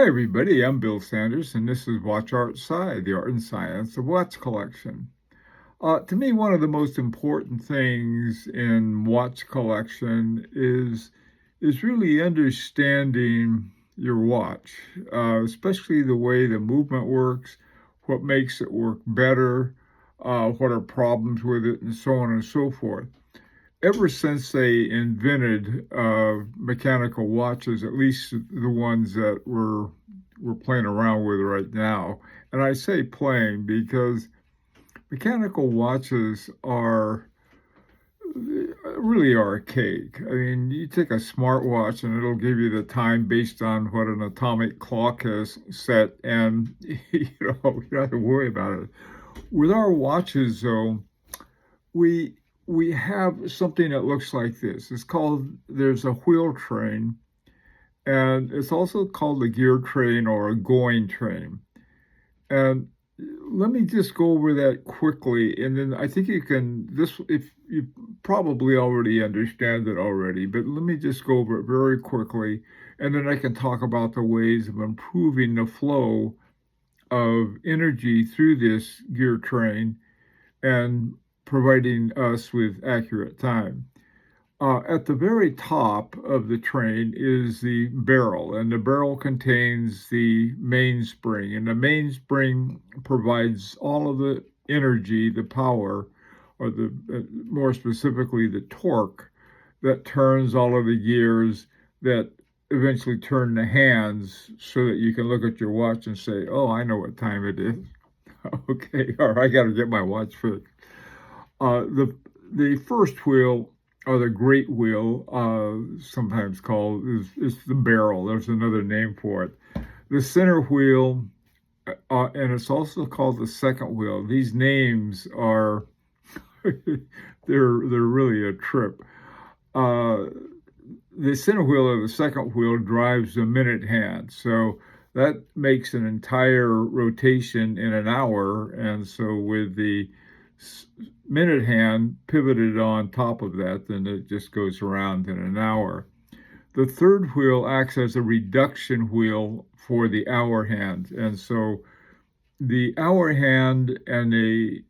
Hi, everybody. I'm Bill Sanders, and this is Watch Art Side, the art and science of watch collection. To me, one of the most important things in watch collection is really understanding your watch, especially the way the movement works, what makes it work better, what are problems with it, and so on and so forth. Ever since they invented mechanical watches, at least the ones that we're playing around with right now, and I say playing because mechanical watches are really archaic. I mean, you take a smartwatch and it'll give you the time based on what an atomic clock has set, and you don't have to worry about it. With our watches, though, we we have something that looks like this. There's a wheel train, and it's also called a gear train or a going train. And let me just go over that quickly, and then I think if you probably already understand it already, but let me just go over it very quickly, and then I can talk about the ways of improving the flow of energy through this gear train and providing us with accurate time. At the very top of the train is the barrel, and the barrel contains the mainspring, and the mainspring provides all of the energy, the power, or more specifically, the torque that turns all of the gears that eventually turn the hands so that you can look at your watch and say, oh, I know what time it is. Okay, or I got to get my watch fixed. The first wheel, or the great wheel, sometimes called, is the barrel. There's another name for it. The center wheel, and it's also called the second wheel. These names are they're really a trip. Uh, the center wheel or the second wheel drives the minute hand, so that makes an entire rotation in an hour, and so with the minute hand pivoted on top of that, then it just goes around in an hour. The third wheel acts as a reduction wheel for the hour hand, and so the hour hand and the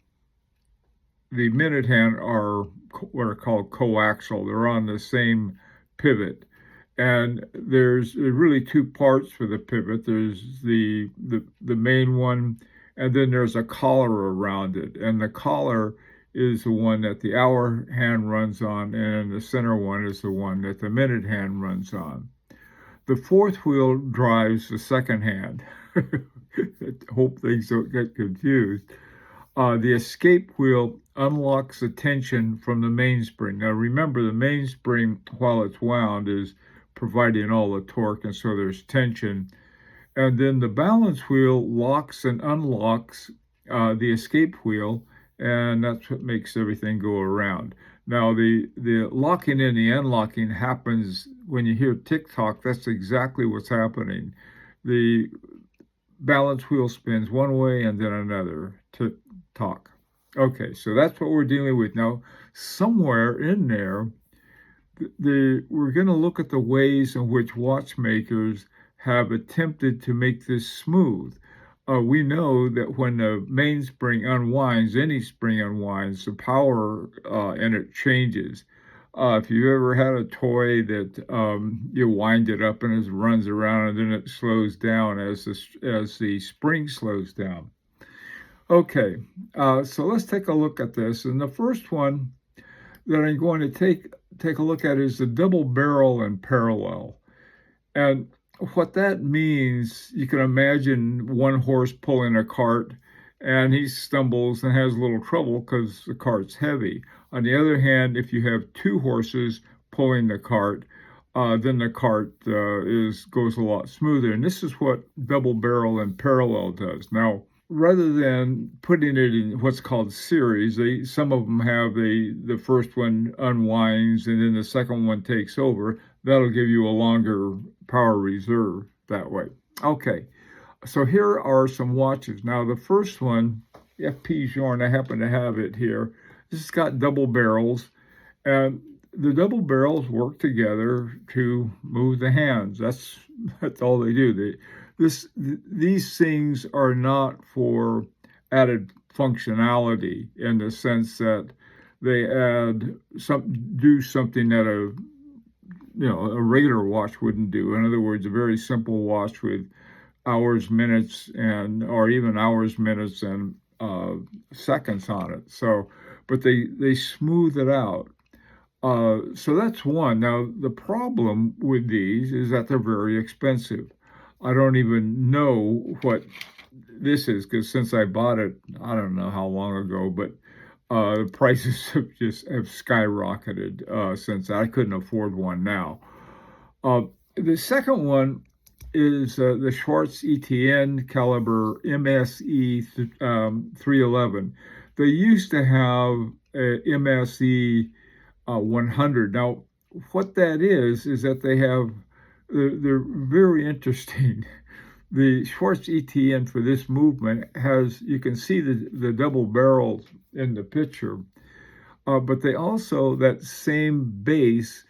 minute hand are what are called coaxial. They're on the same pivot. And there's really two parts for the pivot. There's the main one, and then there's a collar around it. And the collar is the one that the hour hand runs on, and the center one is the one that the minute hand runs on. The fourth wheel drives the second hand. Hope things don't get confused. The escape wheel unlocks the tension from the mainspring. Now remember, the mainspring, while it's wound, is providing all the torque, and so there's tension. And then the balance wheel locks and unlocks the escape wheel, and that's what makes everything go around. Now, the locking and the unlocking happens when you hear tick-tock. That's exactly what's happening. The balance wheel spins one way and then another. Tick-tock. Okay, so that's what we're dealing with. Now, somewhere in there, we're going to look at the ways in which watchmakers have attempted to make this smooth. We know that when the mainspring unwinds, any spring unwinds, the power in it changes. If you've ever had a toy that you wind it up and it runs around and then it slows down as the spring slows down. Okay, so let's take a look at this. And the first one that I'm going to take a look at is the double barrel and parallel. And what that means, you can imagine one horse pulling a cart, and he stumbles and has a little trouble because the cart's heavy. On the other hand, if you have two horses pulling the cart, then the cart goes a lot smoother. And this is what double barrel and parallel does. Now, rather than putting it in what's called series, some of them have the first one unwinds and then the second one takes over. That'll give you a longer power reserve that way. Okay, so here are some watches. Now the first one, FP Journe, I happen to have it here. This has got double barrels, and the double barrels work together to move the hands. That's all they do. these things are not for added functionality in the sense that they do something that a regular watch wouldn't do. In other words, a very simple watch with hours, minutes, and or even hours, minutes, and seconds on it. So, but they smooth it out. So that's one. Now, the problem with these is that they're very expensive. I don't even know what this is because since I bought it, I don't know how long ago, but the prices have skyrocketed since I couldn't afford one now. Uh, the second one is the Schwartz ETN caliber MSE 311. They used to have a MSE 100. Now, what that is that they're very interesting. The Schwartz ETN for this movement you can see the double barrels in the picture, but they also, that same base,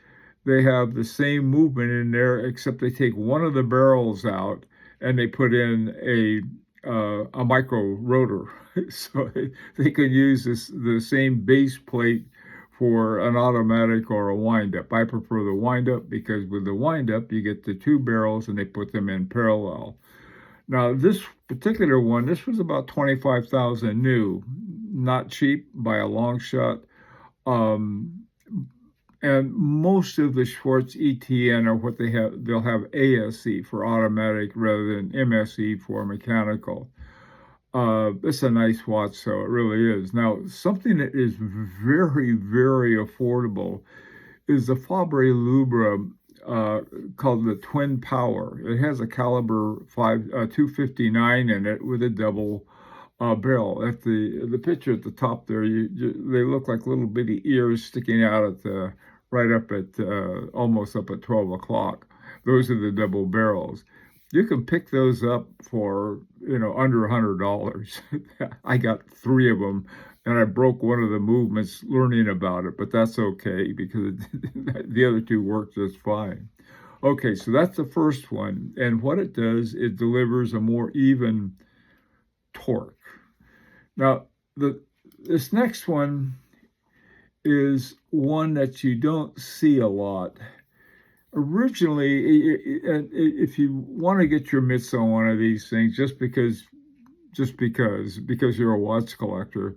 they have the same movement in there, except they take one of the barrels out and they put in a micro rotor. So they can use the same base plate for an automatic or a wind-up. I prefer the wind-up because with the wind-up, you get the two barrels and they put them in parallel. Now, this particular one, this was about 25,000 new, not cheap by a long shot. Um, and most of the Schwartz ETN are what they'll have ASE for automatic rather than MSE for mechanical. It's a nice watch, so it really is. Now, something that is very, very affordable is the Fabre Lubra called the Twin Power. It has a caliber 259 in it with a double barrel. At the picture at the top there, they look like little bitty ears sticking out right up at almost up at 12 o'clock. Those are the double barrels. You can pick those up for under $100. I got three of them, and I broke one of the movements learning about it, but that's okay because the other two work just fine. Okay, so that's the first one, and what it does, it delivers a more even torque. Now, this next one is one that you don't see a lot. Originally, if you want to get your mitts on one of these things, just because you're a watch collector,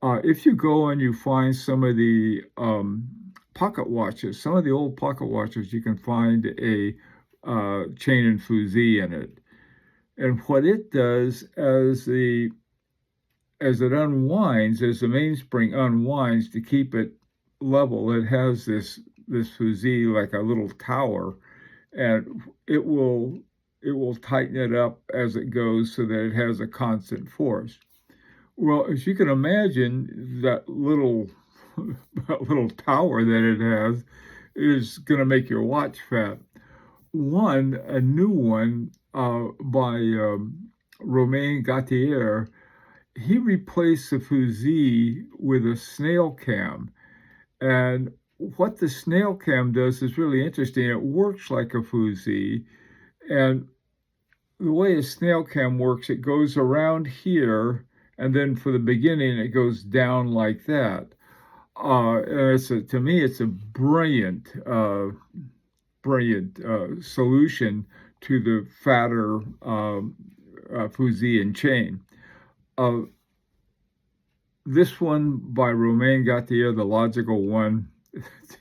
if you go and you find some of the pocket watches, some of the old pocket watches, you can find a chain and fusee in it. And what it does as it unwinds, as the mainspring unwinds to keep it level, it has this fusee like a little tower, and it will tighten it up as it goes so that it has a constant force. Well, as you can imagine, that little tower that it has is going to make your watch fat. A new one by Romain Gauthier, he replaced the fusee with a snail cam. And what the snail cam does is really interesting. It works like a fusee. And the way a snail cam works, it goes around here, and then for the beginning, it goes down like that. And to me, it's a brilliant solution to the fatter fusee and chain. This one by Romain Gauthier, the logical one,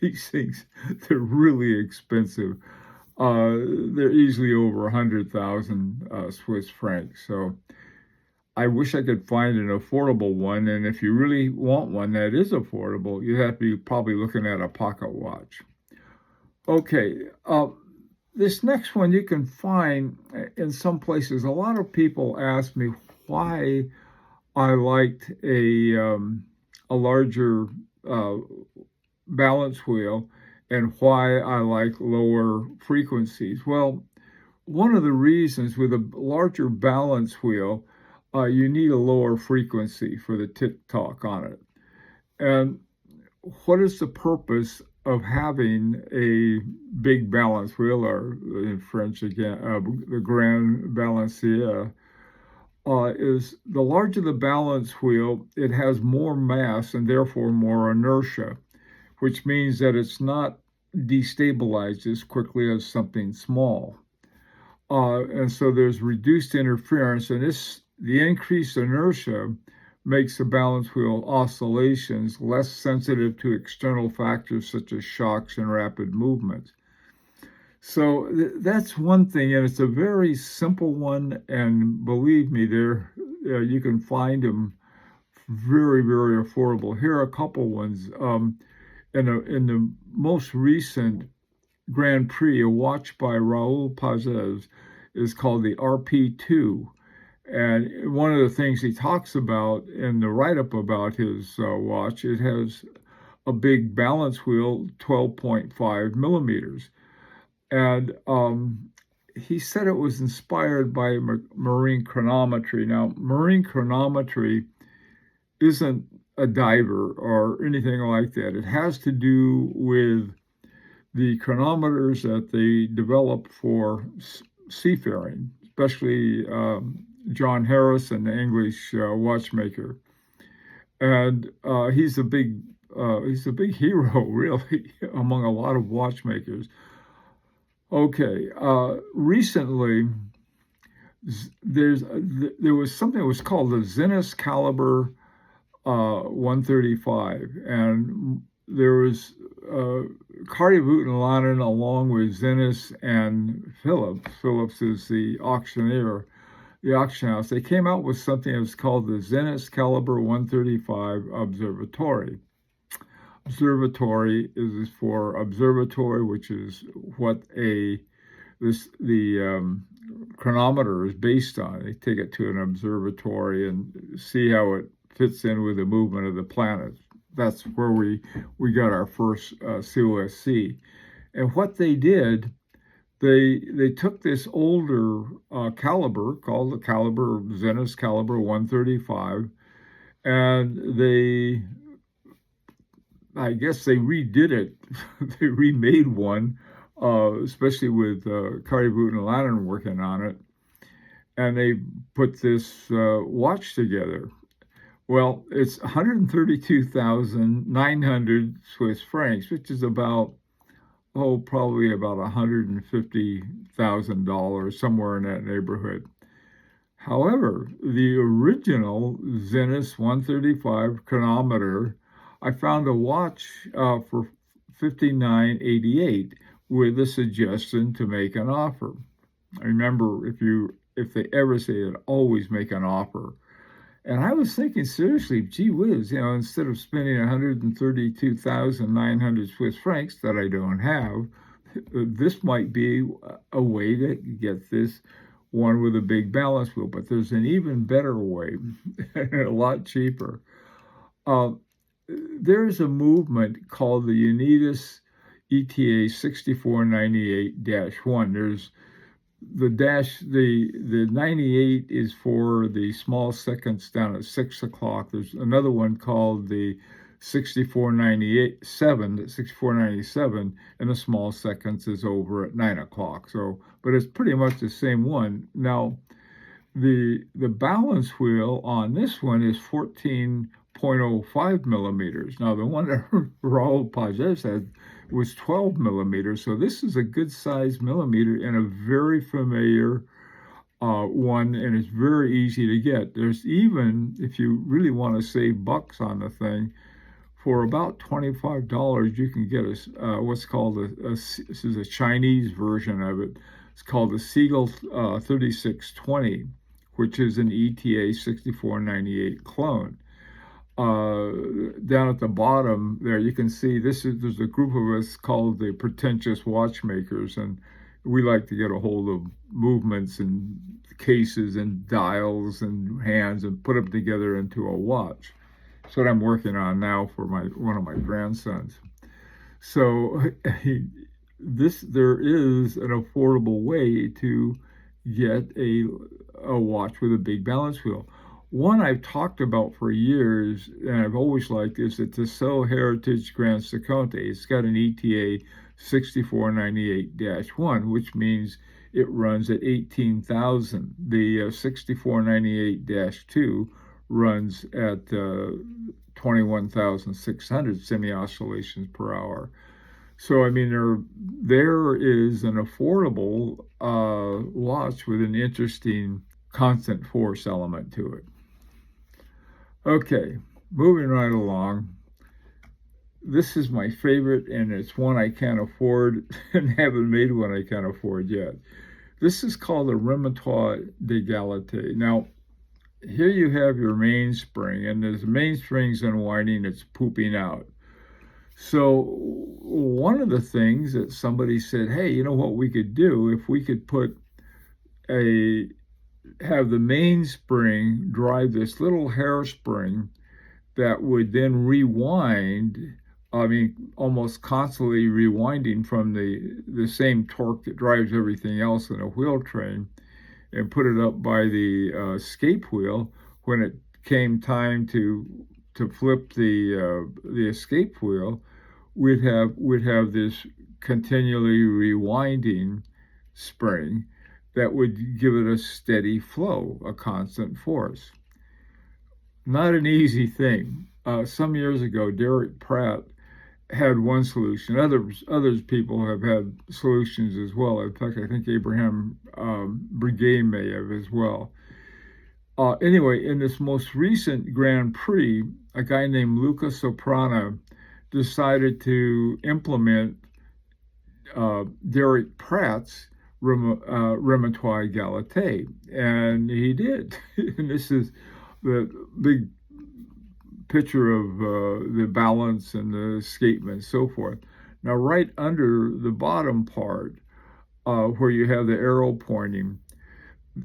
these things, they're really expensive. They're easily over 100,000 Swiss francs. So I wish I could find an affordable one. And if you really want one that is affordable, you have to be probably looking at a pocket watch. Okay, this next one you can find in some places. A lot of people ask me why I liked a larger balance wheel and why I like lower frequencies. Well, one of the reasons with a larger balance wheel, you need a lower frequency for the tick-tock on it. And what is the purpose of having a big balance wheel, or in French again, the grand balancier, is the larger the balance wheel, it has more mass and therefore more inertia, which means that it's not destabilized as quickly as something small. And so there's reduced interference, and the increased inertia makes the balance wheel oscillations less sensitive to external factors such as shocks and rapid movements. So that's one thing, and it's a very simple one. And believe me, you can find them very, very affordable. Here are a couple ones. In the most recent Grand Prix, a watch by Raoul Pazes is called the RP2. And one of the things he talks about in the write-up about his watch, it has a big balance wheel, 12.5 millimeters. And he said it was inspired by marine chronometry. Now, marine chronometry isn't a diver or anything like that. It has to do with the chronometers that they develop for seafaring, especially John Harrison, the English watchmaker, and he's a big hero, really, among a lot of watchmakers. Okay, recently there was something that was called the Zenith caliber 135, and there was Cartier Voutier along with Zenith and Phillips. Phillips is the auctioneer, the auction house. They came out with something that was called the Zenith caliber 135 Observatory. Observatory is for observatory, which is what the chronometer is based on. They take it to an observatory and see how it fits in with the movement of the planets. That's where we got our first COSC. And what they did, they took this older caliber called the caliber Zenith caliber 135, and I guess they redid it. They remade one, especially with Cartier Voutier working on it, and they put this watch together. Well, it's 132,900 Swiss francs, which is probably about $150,000, somewhere in that neighborhood. However, the original Zenith 135 chronometer, I found a watch for $59.88 with a suggestion to make an offer. Remember, if they ever say it, always make an offer. And I was thinking seriously, gee whiz, instead of spending 132,900 Swiss francs that I don't have, this might be a way to get this one with a big balance wheel. But there's an even better way, a lot cheaper. There's a movement called the Unitas ETA 6498-1. There's the 98 is for the small seconds down at 6 o'clock. There's another one called the 6497, and the small seconds is over at 9 o'clock. So, but it's pretty much the same one. Now, the balance wheel on this one is 14.05 millimeters. Now, the one that Raoul Pagès had was 12 millimeters. So this is a good size millimeter and a very familiar one, and it's very easy to get. There's even, if you really want to save bucks on the thing, for about $25, you can get what's called this is a Chinese version of it. It's called the Seagull 3620, which is an ETA 6498 clone. Down at the bottom there, you can see there's a group of us called the Pretentious Watchmakers, and we like to get a hold of movements and cases and dials and hands and put them together into a watch. That's what I'm working on now for one of my grandsons. So there is an affordable way to get a watch with a big balance wheel. One I've talked about for years, and I've always liked, is the Tissot Heritage Grand Seconte. It's got an ETA 6498-1, which means it runs at 18,000. The 6498-2 runs at 21,600 semi-oscillations per hour. So, I mean, there is an affordable watch with an interesting constant force element to it. Okay, moving right along. This is my favorite, and it's one I can't afford and haven't made one I can't afford yet. This is called the Remontoir d'Égalité. Now, here you have your mainspring, and as the mainspring's unwinding, it's pooping out. So one of the things that somebody said, hey, you know what we could do if we could have the mainspring drive this little hairspring that would then rewind, I mean, almost constantly rewinding from the same torque that drives everything else in a wheel train, and put it up by the escape wheel. When it came time to flip the escape wheel, we'd have this continually rewinding spring that would give it a steady flow, a constant force. Not an easy thing. Some years ago, Derek Pratt had one solution. Others people have had solutions as well. In fact, I think Abraham Breguet may have as well. Anyway, in this most recent Grand Prix, a guy named Luca Soprana decided to implement Derek Pratt's Remontoir Égalité, and he did. And this is the big picture of the balance and the escapement and so forth. Now, right under the bottom part, where you have the arrow pointing,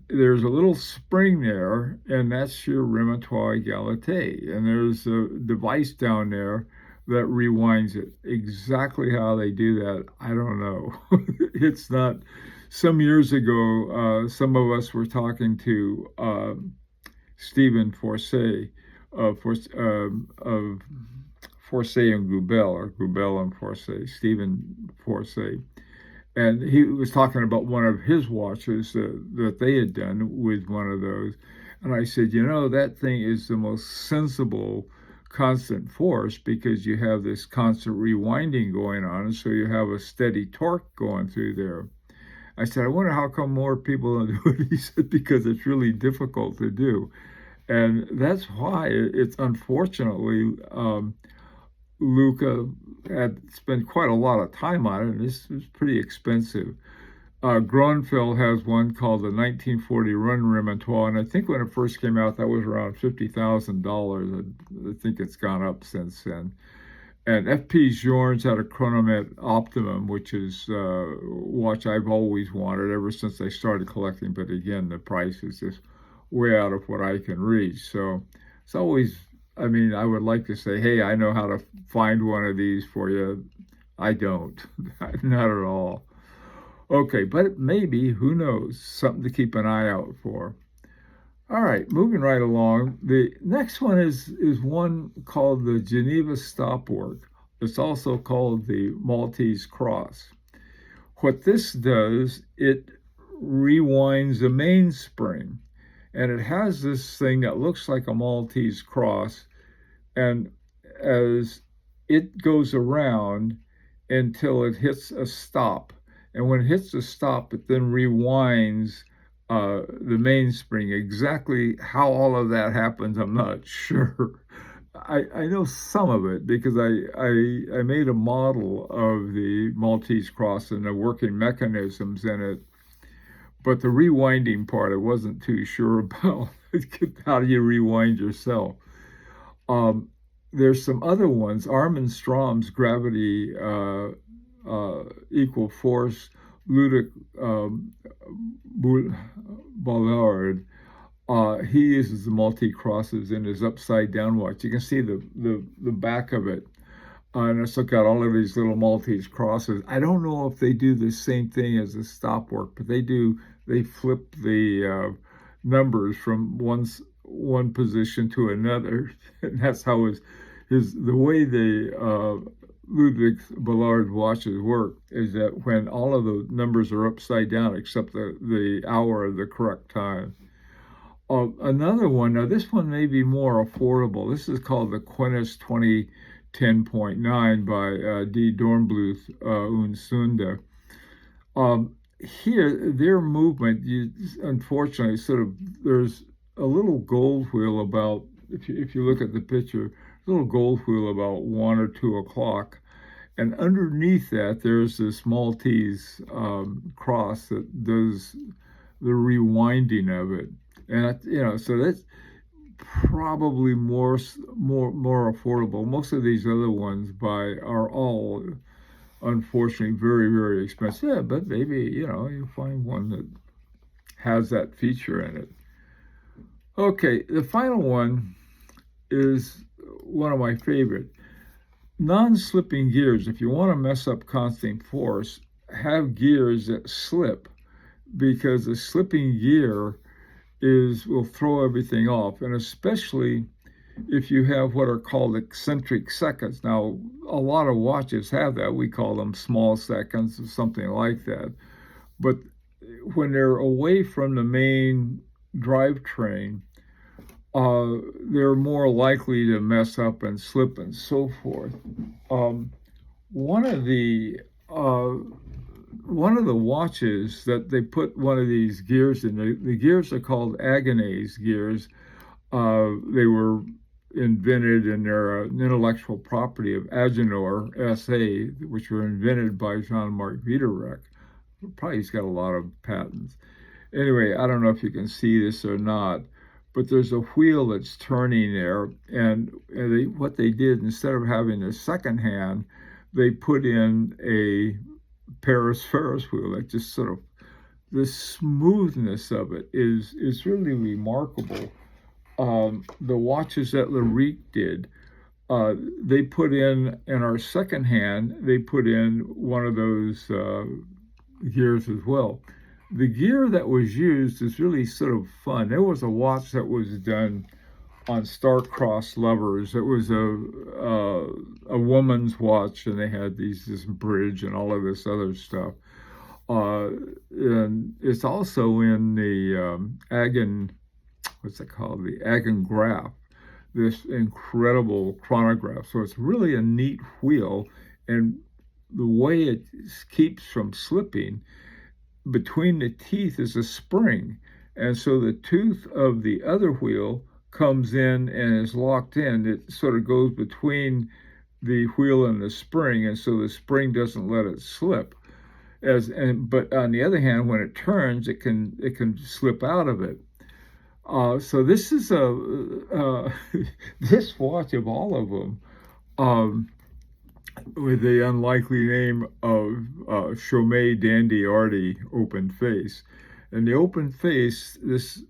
there's a little spring there, and that's your Remontoir Égalité. And there's a device down there that rewinds it. Exactly how they do that, I don't know. It's not. Some years ago, some of us were talking to Stephen Fusée of Fusée and Goubel, or Goubel and Fusée, Stephen Fusée. And he was talking about one of his watches that they had done with one of those. And I said, you know, that thing is the most sensible constant force, because you have this constant rewinding going on, and so you have a steady torque going through there. I said, I wonder how come more people don't do it. He said, because it's really difficult to do. And that's why it's unfortunately, Luca had spent quite a lot of time on it, and this is pretty expensive. Gronfeld has one called the 1940 Run Remontoir, and I think when it first came out, that was around $50,000. I think it's gone up since then. And F.P. Journe's had a Chronomet Optimum, which is a watch I've always wanted ever since I started collecting. But again, the price is just way out of what I can reach. So it's always, I mean, I would like to say, hey, I know how to find one of these for you. I don't, not at all. Okay, but maybe, who knows, something to keep an eye out for. All right, moving right along. The next one is one called the Geneva Stopwork. It's also called the Maltese Cross. What this does, it rewinds the mainspring, and it has this thing that looks like a Maltese cross, and as it goes around until it hits a stop, and when it hits a stop, it then rewinds the mainspring. Exactly how all of that happens, I'm not sure. I know some of it because I made a model of the Maltese cross and the working mechanisms in it, but the rewinding part I wasn't too sure about. How do you rewind yourself? There's some other ones. Armin Strom's Gravity Equal Force, Ludic Ballard. He uses the multi-crosses in his upside down watch. You can see the back of it. And it's got all of these little Maltese crosses. I don't know if they do the same thing as the stop work, but they do. They flip the numbers from one position to another. And that's how the way the Ludwig Ballard watches work is that when all of the numbers are upside down except the hour of the correct time. Another one, now this one may be more affordable. This is called the Quintus 2010.9 by D. Dornbluth und Sunde. Here, their movement, unfortunately, there's a little gold wheel about, if you look at the picture, a little gold wheel about 1 or 2 o'clock. And underneath that, there's this Maltese cross that does the rewinding of it. And, so that's probably more affordable. Most of these other ones are all, unfortunately, very, very expensive. Yeah, but maybe, you find one that has that feature in it. Okay, the final one is one of my favorite. Non-slipping gears. If you want to mess up constant force, have gears that slip, because a slipping gear will throw everything off, and especially if you have what are called eccentric seconds. Now, a lot of watches have that. We call them small seconds or something like that. But when they're away from the main drivetrain, they're more likely to mess up and slip and so forth. One of the watches that they put one of these gears in, the gears are called agonese gears. They were invented, and they're an intellectual property of Agenor SA, which were invented by Jean-Marc Viderec. Probably he's got a lot of patents. Anyway, I don't know if you can see this or not, but there's a wheel that's turning there, and what they did, instead of having a second hand, they put in a Ferris wheel. Like, just sort of, the smoothness of it is really remarkable. The watches that Larique did, they put in our second hand, they put in one of those gears as well. The gear that was used is really sort of fun. There was a watch that was done on star-crossed levers. It was a woman's watch, and they had this bridge and all of this other stuff. And it's also in the what's it called? The agonograph, this incredible chronograph. So it's really a neat wheel, and the way it keeps from slipping, between the teeth is a spring, and so the tooth of the other wheel comes in and is locked in. It sort of goes between the wheel and the spring, and so the spring doesn't let it slip. But on the other hand, when it turns, it can slip out of it. So this is this watch, of all of them, with the unlikely name of Chaumet Dandy Arty open face. And the open face, this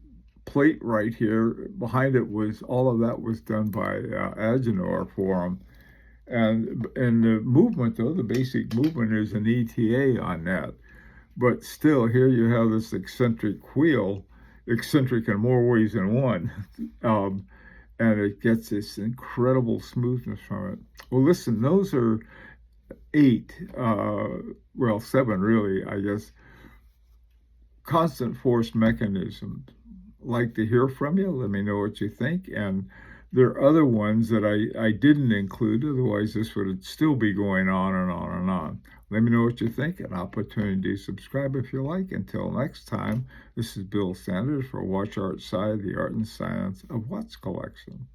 plate right here, behind it all of that was done by Agenor for them. And the movement, though, the basic movement is an ETA on that. But still, here you have this eccentric wheel, eccentric in more ways than one. And it gets this incredible smoothness from it. Well, listen, those are 8, 7 really, I guess, constant force mechanisms. Like to hear from you. Let me know what you think. And there are other ones that I didn't include, otherwise this would still be going on and on and on. Let me know what you think, and opportunity to subscribe if you like. Until next time, this is Bill Sanders for Watch Art Side, the art and science of watch collection.